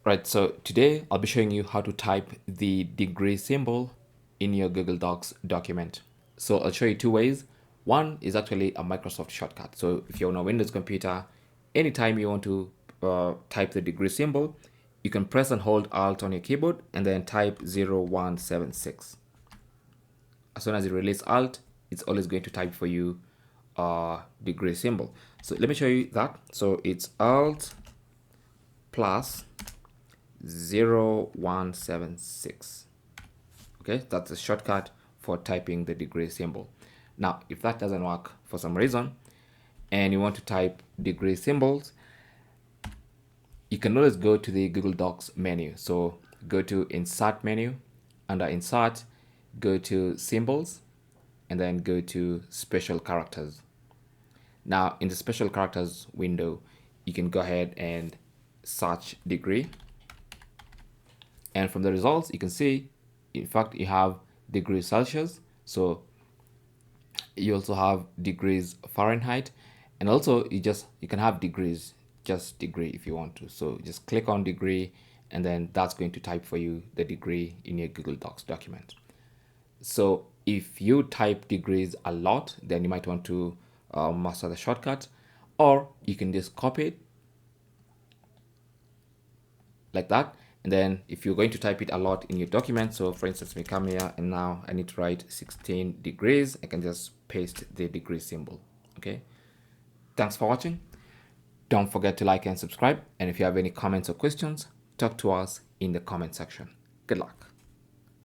Right, so today I'll be showing you how to type the degree symbol in your Google Docs document. So I'll show you two ways. One is actually a Microsoft shortcut. So if you're on a Windows computer, anytime you want to type the degree symbol, you can press and hold Alt on your keyboard and then type 0176. As soon as you release Alt, it's always going to type for you degree symbol. So let me show you that. So it's Alt plus 0176. Okay, that's a shortcut for typing the degree symbol. Now, if that doesn't work for some reason and you want to type degree symbols, you can always go to the Google Docs menu. So go to Insert menu. Under Insert, go to Symbols, and then go to Special Characters. Now, in the Special Characters window, you can go ahead and search degree. And from the results, you can see, in fact, you have degrees Celsius. So you also have degrees Fahrenheit, and also you can have degrees, just degree if you want to. So just click on degree, and then that's going to type for you the degree in your Google Docs document. So if you type degrees a lot, then you might want to master the shortcut, or you can just copy it like that. And then if you're going to type it a lot in your document, so for instance, we come here and now I need to write 16 degrees, I can just paste the degree symbol. Okay. Thanks for watching. Don't forget to like and subscribe. And if you have any comments or questions, talk to us in the comment section. Good luck.